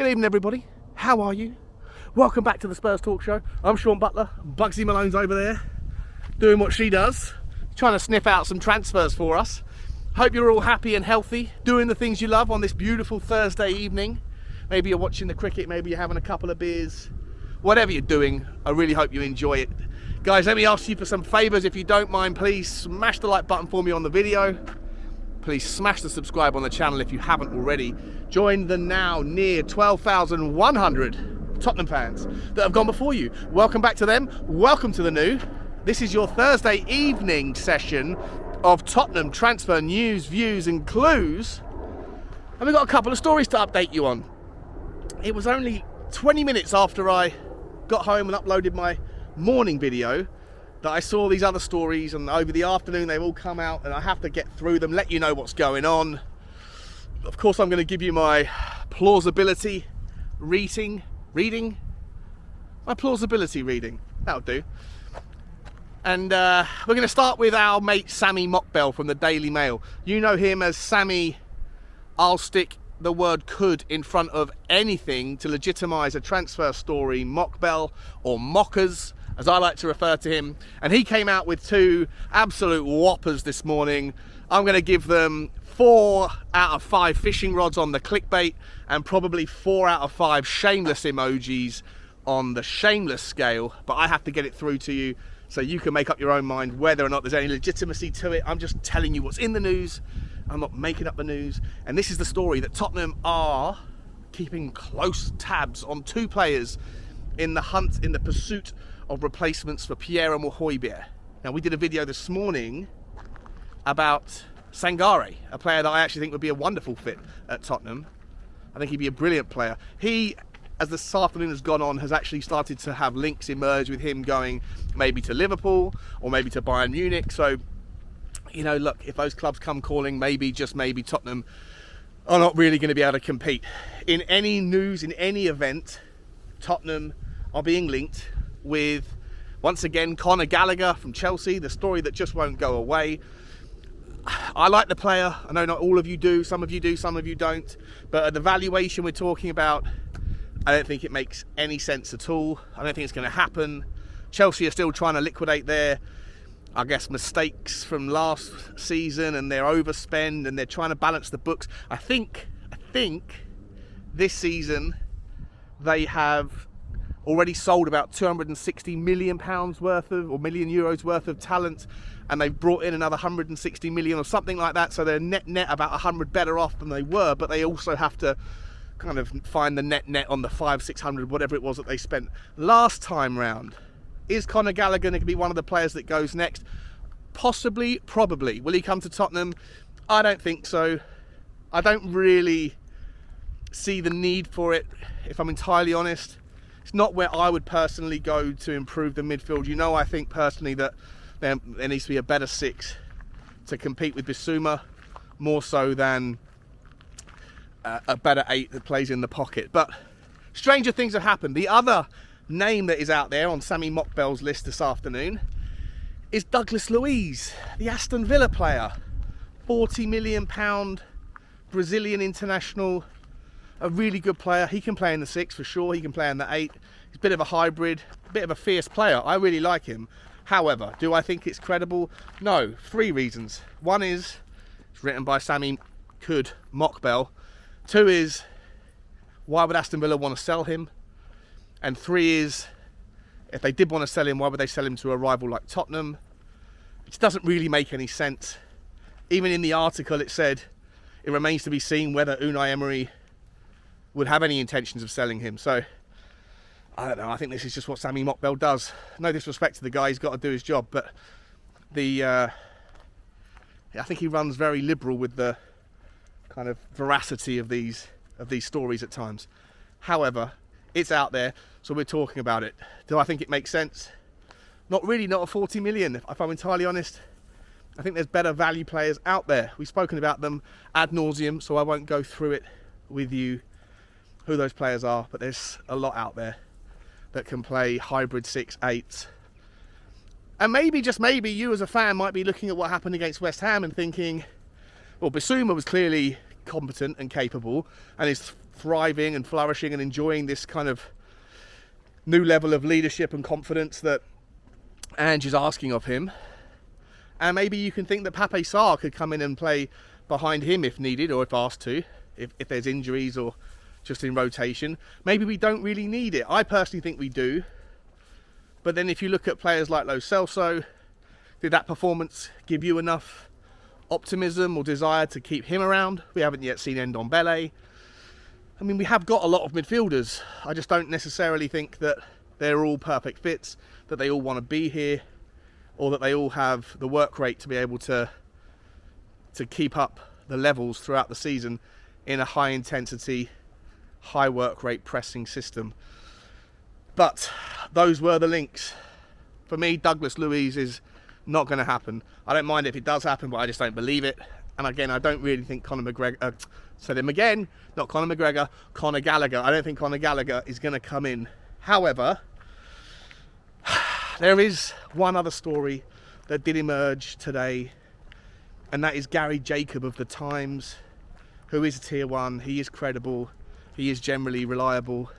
Good evening, everybody. How are you? Welcome back to the Spurs Talk Show. I'm Sean Butler. Bugsy Malone's over there doing what she does, trying to sniff out some transfers for us. Hope you're all happy and healthy, doing the things you love on this beautiful Thursday evening. Maybe you're watching the cricket, maybe you're having a couple of beers. Whatever you're doing, I really hope you enjoy it. Guys, let me ask you for some favours. If you don't mind, please smash the like button for me on the video. Please smash the subscribe on the channel if you haven't already. Join the now near 12,100 Tottenham fans that have gone before you. Welcome back to them. Welcome to the new. This is your Thursday evening session of Tottenham transfer news, views and clues. And we've got a couple of stories to update you on. It was only 20 minutes after I got home and uploaded my morning video that I saw these other stories, and over the afternoon they've all come out and I have to get through them, let you know what's going on. Of course, I'm going to give you my plausibility reading. My plausibility reading, that'll do. And we're going to start with our mate Sammy Mockbell from the Daily Mail. You know him as Sammy. I'll stick the word could in front of anything to legitimise a transfer story. Mockbell, or Mockers, as I like to refer to him. And he came out with two absolute whoppers this morning. I'm going to give them 4 out of 5 fishing rods on the clickbait and probably 4 out of 5 shameless emojis on the shameless scale. But I have to get it through to you so you can make up your own mind whether or not there's any legitimacy to it. I'm just telling you what's in the news. I'm not making up the news. And this is the story that Tottenham are keeping close tabs on 2 players in the pursuit of replacements for Pierre-Emile Højbjerg. Now, we did a video this morning about Sangare, a player that I actually think would be a wonderful fit at Tottenham. I think he'd be a brilliant player. He, as this afternoon has gone on, has actually started to have links emerge with him going maybe to Liverpool or maybe to Bayern Munich. So, you know, look, if those clubs come calling, maybe, just maybe, Tottenham are not really going to be able to compete. In any news, in any event, Tottenham are being linked with, once again, Conor Gallagher from Chelsea, the story that just won't go away. I like the player. I know not all of you do. Some of you do, some of you don't. But at the valuation we're talking about, I don't think it makes any sense at all. I don't think it's going to happen. Chelsea are still trying to liquidate their, I guess, mistakes from last season and their overspend, and they're trying to balance the books. I think this season they have already sold about £260 million worth of, or million euros worth of talent, and they've brought in another 160 million or something like that. So they're net about 100 better off than they were, but they also have to kind of find the net on the 500-600, whatever it was that they spent last time round. Is Conor Gallagher going to be one of the players that goes next? Possibly, probably. Will he come to Tottenham? I don't think so. I don't really see the need for it, if I'm entirely honest. It's not where I would personally go to improve the midfield. You know, I think personally that there needs to be a better 6 to compete with Bissouma, more so than a better 8 that plays in the pocket. But stranger things have happened. The other name that is out there on Sammy Mockbell's list this afternoon is Douglas Luiz, the Aston Villa player. £40 million Brazilian international. A really good player. He can play in the 6 for sure. He can play in the 8. He's a bit of a hybrid, a bit of a fierce player. I really like him. However, do I think it's credible? No. 3 reasons. One is it's written by Sammy Mockbell. 2 is, why would Aston Villa want to sell him? And 3 is, if they did want to sell him, why would they sell him to a rival like Tottenham? It doesn't really make any sense. Even in the article it said it remains to be seen whether Unai Emery would have any intentions of selling him. So, I don't know, I think this is just what Sammy Mockbell does. No disrespect to the guy, he's got to do his job, but I think he runs very liberal with the kind of veracity of these stories at times. However, it's out there, so we're talking about it. Do I think it makes sense? Not really, not at 40 million, if I'm entirely honest. I think there's better value players out there. We've spoken about them ad nauseum, so I won't go through it with you, who those players are, but there's a lot out there that can play hybrid 6, 8. And maybe, just maybe, you as a fan might be looking at what happened against West Ham and thinking, well, Bissouma was clearly competent and capable, and his thriving and flourishing and enjoying this kind of new level of leadership and confidence that Ange is asking of him. And maybe you can think that Pape Sarr could come in and play behind him if needed, or if asked to, if there's injuries or just in rotation. Maybe we don't really need it. I personally think we do. But then if you look at players like Lo Celso, did that performance give you enough optimism or desire to keep him around? We haven't yet seen Ndombele. I mean, we have got a lot of midfielders. I just don't necessarily think that they're all perfect fits, that they all want to be here, or that they all have the work rate to be able to keep up the levels throughout the season in a high intensity, high work rate pressing system. But those were the links. For me, Douglas Luiz is not going to happen. I don't mind if it does happen, but I just don't believe it. And again, I don't really think Conor McGregor, said him again, not Conor McGregor, Conor Gallagher. I don't think Conor Gallagher is going to come in. However, there is one other story that did emerge today, and that is Gary Jacob of the Times, who is a tier one. He is credible. He is generally reliable.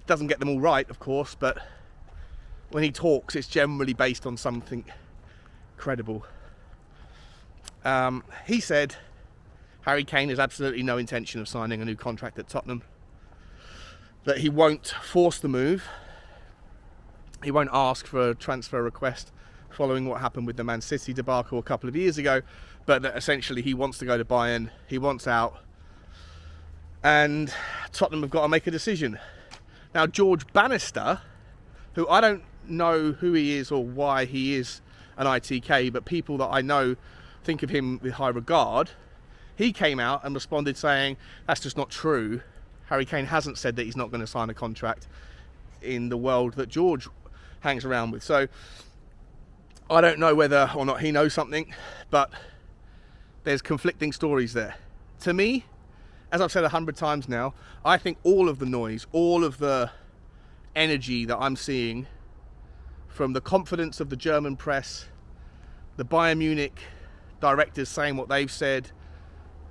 Doesn't get them all right, of course, but when he talks, it's generally based on something credible. He said Harry Kane has absolutely no intention of signing a new contract at Tottenham, that he won't force the move. He won't ask for a transfer request following what happened with the Man City debacle a couple of years ago, but that essentially he wants to go to Bayern, he wants out, and Tottenham have got to make a decision. Now, George Bannister, who I don't know who he is or why he is an ITK, but people that I know think of him with high regard, he came out and responded saying, that's just not true. Harry Kane hasn't said that he's not going to sign a contract in the world that George hangs around with. So I don't know whether or not he knows something, but there's conflicting stories there. To me, as I've said 100 times now, I think all of the noise, all of the energy that I'm seeing from the confidence of the German press, the Bayern Munich directors saying what they've said,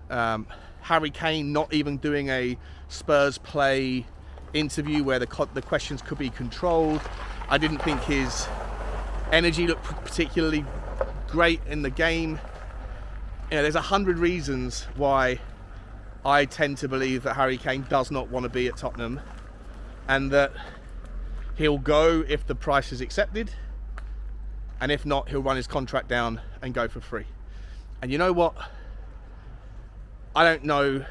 Harry Kane not even doing a Spurs play interview where the questions could be controlled. I didn't think his energy looked particularly great in the game. You know, there's 100 reasons why I tend to believe that Harry Kane does not want to be at Tottenham, and that he'll go if the price is accepted, and if not, he'll run his contract down and go for free. And you know what? I don't know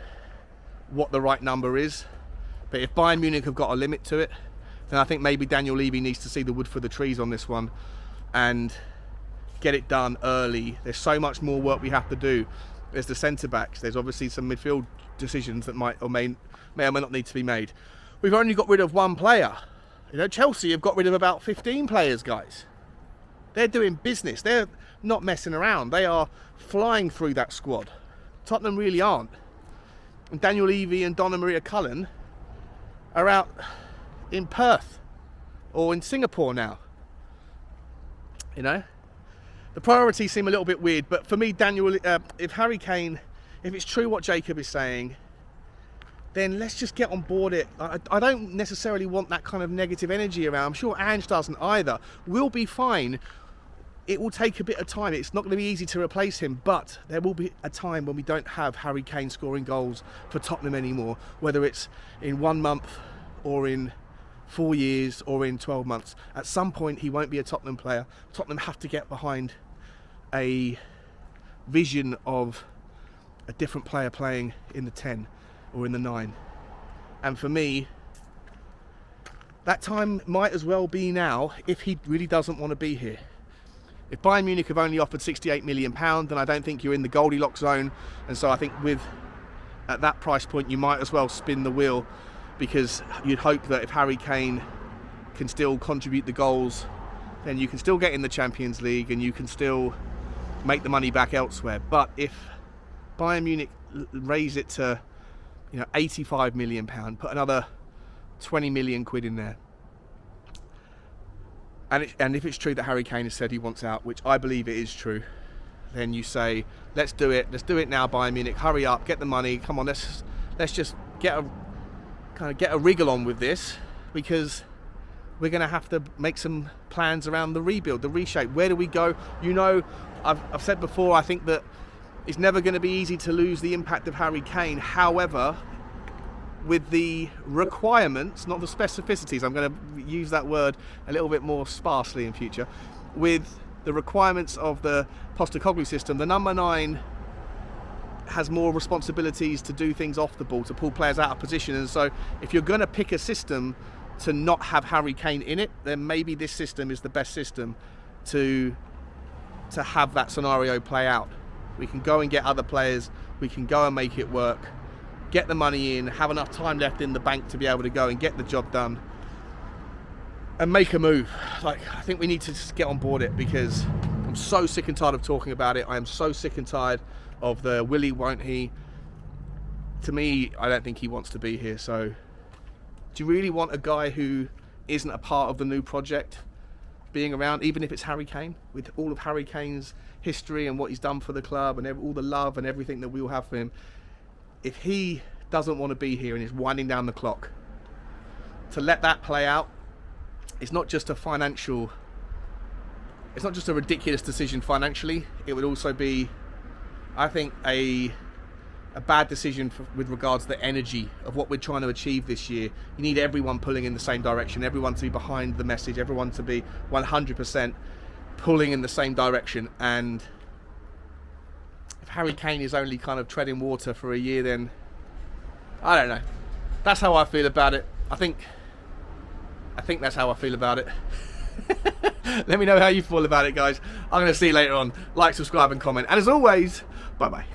what the right number is, but if Bayern Munich have got a limit to it, then I think maybe Daniel Levy needs to see the wood for the trees on this one and get it done early. There's so much more work we have to do. There's the centre-backs. There's obviously some midfield decisions that may or may not need to be made. We've only got rid of one player. You know, Chelsea have got rid of about 15 players, guys. They're doing business. They're not messing around. They are flying through that squad. Tottenham really aren't. And Daniel Levy and Donna Maria Cullen are out in Perth or in Singapore now. You know, the priorities seem a little bit weird, but for me, if Harry Kane, if it's true what Jacob is saying, then let's just get on board it. I don't necessarily want that kind of negative energy around. I'm sure Ange doesn't either. We'll be fine. It will take a bit of time. It's not going to be easy to replace him, but there will be a time when we don't have Harry Kane scoring goals for Tottenham anymore, whether it's in 1 month or in 4 years or in 12 months. At some point, he won't be a Tottenham player. Tottenham have to get behind a vision of a different player playing in the 10 or in the 9. And for me, that time might as well be now if he really doesn't want to be here. If Bayern Munich have only offered £68 million, then I don't think you're in the Goldilocks zone. And so I think at that price point, you might as well spin the wheel, because you'd hope that if Harry Kane can still contribute the goals, then you can still get in the Champions League and you can still make the money back elsewhere. But if Bayern Munich raise it to, £85 million, put another 20 million quid in there, and if it's true that Harry Kane has said he wants out, which I believe it is true, then you say, let's do it now, Bayern Munich, hurry up, get the money, come on, let's just get a kind of get a wriggle on with this, because we're going to have to make some plans around the rebuild, the reshape. Where do we go? You know, I've said before, I think that it's never going to be easy to lose the impact of Harry Kane. However, with the requirements, not the specificities, I'm going to use that word a little bit more sparsely in future, with the requirements of the Postecoglou system, the number 9 has more responsibilities to do things off the ball, to pull players out of position. And so if you're going to pick a system to not have Harry Kane in it, then maybe this system is the best system to have that scenario play out. We can go and get other players, we can go and make it work, get the money in, have enough time left in the bank to be able to go and get the job done and make a move. Like, I think we need to just get on board it, because I'm so sick and tired of talking about it. I am so sick and tired of the will he, won't he. To me, I don't think he wants to be here. So do you really want a guy who isn't a part of the new project being around, even if it's Harry Kane, with all of Harry Kane's history and what he's done for the club and all the love and everything that we all have for him? If he doesn't want to be here and is winding down the clock, to let that play out, it's not just a financial, it's not just a ridiculous decision financially, it would also be, I think, a bad decision with regards to the energy of what we're trying to achieve this year. You need everyone pulling in the same direction, everyone to be behind the message, everyone to be 100% pulling in the same direction. And if Harry Kane is only kind of treading water for a year, then I don't know. That's how I feel about it. I think that's how I feel about it. Let me know how you feel about it, guys. I'm going to see you later on. Like, subscribe and comment. And as always, bye-bye.